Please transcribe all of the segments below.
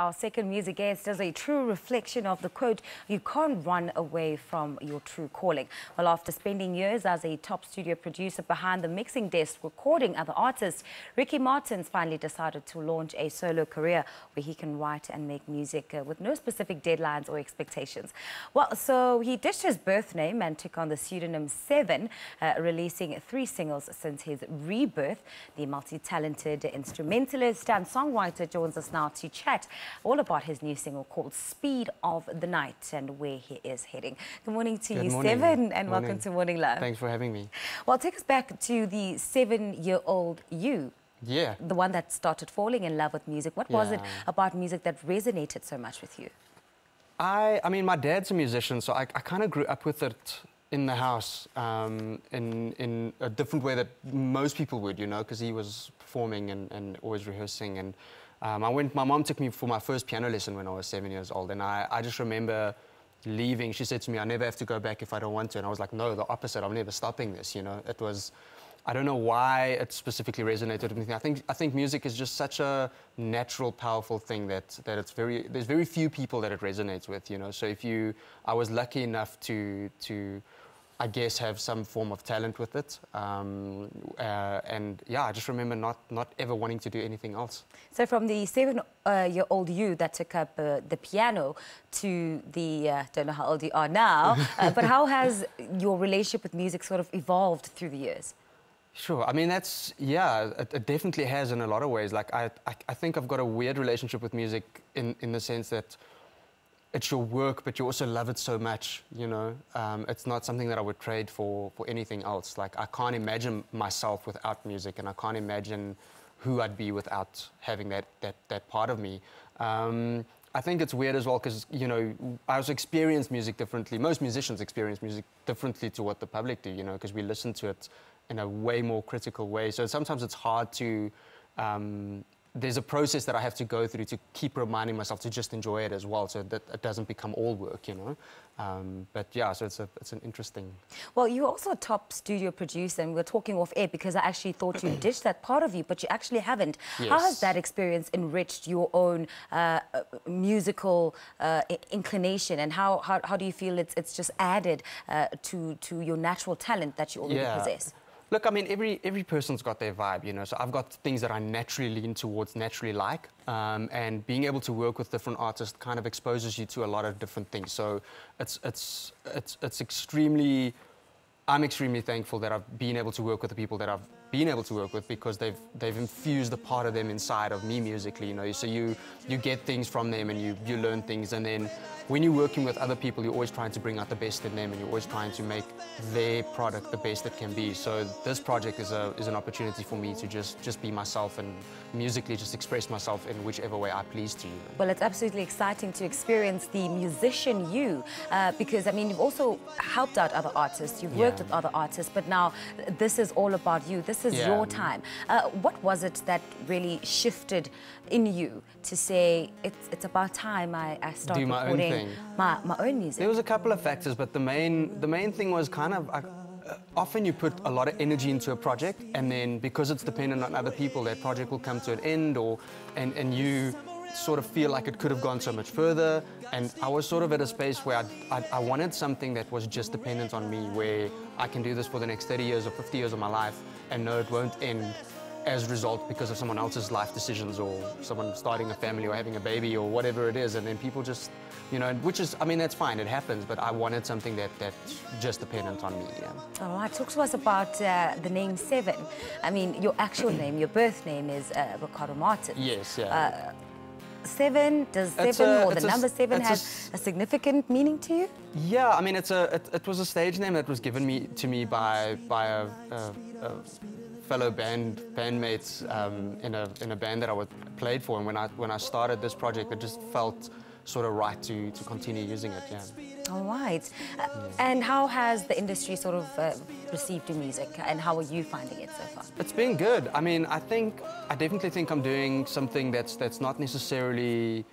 our second music guest is a true reflection of the quote, "You can't run away from your true calling." Well, after spending years as a top studio producer behind the mixing desk recording other artists, Ricci Martin's finally decided to launch a solo career where he can write and make music with no specific deadlines or expectations. Well, so he ditched his birth name and took on the pseudonym SEVVEN, releasing 3 singles since his rebirth. The multi-talented instrumentalist and songwriter joins us now to chat all about his new single called Speed of the Night and where he is heading. Good morning to you, SEVVEN, and welcome to Morning Love. Thanks for having me. Well, take us back to the 7-year-old you. Yeah. The one that started falling in love with music. What was it about music that resonated so much with you? I mean, my dad's a musician, so I kind of grew up with it in the house in a different way that most people would, you know, because he was performing and always rehearsing. And my mom took me for my first piano lesson when I was 7 years old, and I just remember leaving. She said to me, "I never have to go back if I don't want to." And I was like, "No, the opposite. I'm never stopping this." You know, it was. I don't know why it specifically resonated with me. I think music is just such a natural, powerful thing that there's very few people that it resonates with, you know. So I was lucky enough to I guess have some form of talent with it, and yeah, I just remember not ever wanting to do anything else. So from the 7-year-old you that took up the piano to the don't know how old you are now, but how has your relationship with music sort of evolved through the years? Sure. I mean, it definitely has in a lot of ways. Like, I think I've got a weird relationship with music in the sense that it's your work, but you also love it so much, you know. It's not something that I would trade for anything else. Like, I can't imagine myself without music, and I can't imagine who I'd be without having that part of me. I think it's weird as well because, you know, I also experience music differently. Most musicians experience music differently to what the public do, you know, because we listen to it in a way more critical way. So sometimes it's hard to, there's a process that I have to go through to keep reminding myself to just enjoy it as well, so that it doesn't become all work, you know. But yeah, so it's an interesting. Well, you're also a top studio producer, and we're talking off air because I actually thought you ditched that part of you, but you actually haven't. Yes. How has that experience enriched your own musical inclination, and how do you feel it's just added to your natural talent that you already possess? Look, I mean, every person's got their vibe, you know, so I've got things that I naturally lean towards, naturally like, and being able to work with different artists kind of exposes you to a lot of different things. So I'm extremely thankful that I've been able to work with the people that I've been able to work with, because they've infused a part of them inside of me musically, you know. So you get things from them and you learn things, and then when you're working with other people, you're always trying to bring out the best in them, and you're always trying to make their product the best it can be. So this project is an opportunity for me to just be myself and musically just express myself in whichever way I please to. Well, it's absolutely exciting to experience the musician you, because I mean, you've also helped out other artists, you've worked with other artists, but now this is all about you. This is your time. What was it that really shifted in you to say it's about time I start recording my own music? There was a couple of factors, but the main thing was kind of often you put a lot of energy into a project, and then because it's dependent on other people, that project will come to an end, and you sort of feel like it could have gone so much further. And I was sort of at a space where I wanted something that was just dependent on me, where I can do this for the next 30 years or 50 years of my life and know it won't end as a result because of someone else's life decisions, or someone starting a family or having a baby or whatever it is. And then people just, you know, which is, I mean, that's fine, it happens, but I wanted something that's just dependent on me, All right, talk to us about the name SEVVEN. I mean, your actual name, your birth name is Ricci Martin. Yes, Seven, does seven or the number 7 have a significant meaning to you? Yeah, I mean, it was a stage name that was given to me by a fellow bandmates in a band that I played for, and when I started this project, it just felt sort of right to continue using it. All right. And how has the industry sort of received your music, and how are you finding it so far? It's been good. I mean, I definitely think I'm doing something that's not necessarily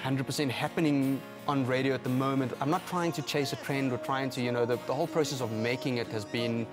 100% happening on radio at the moment. I'm not trying to chase a trend or trying to, you know, the whole process of making it has been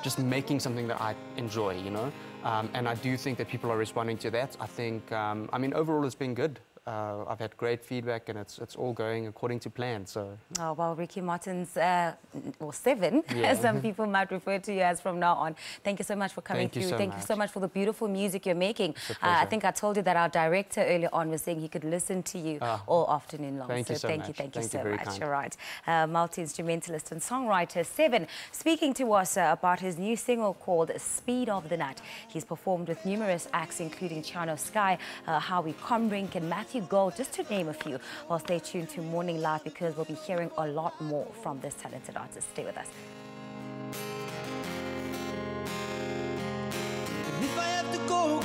just making something that I enjoy, you know. And I do think that people are responding to that. I think, I mean, overall it's been good. I've had great feedback, and it's all going according to plan. So. Oh, well, Ricci Martin's, or Seven, Yeah. as some people might refer to you as from now on. Thank you so much for coming through. Thank you so much for the beautiful music you're making. It's a I pleasure. think I told you that our director earlier on was saying he could listen to you all afternoon long. Thank you so much. Thank you so very much. kind. All right. Multi Instrumentalist and Songwriter Seven, speaking to us about his new single called Speed of the Night. He's performed with numerous acts, including Chano Sky, Howie Combrink, and Matthew Gold, just to name a few. Well, stay tuned to Morning Live because we'll be hearing a lot more from this talented artist. Stay with us. And if I have to go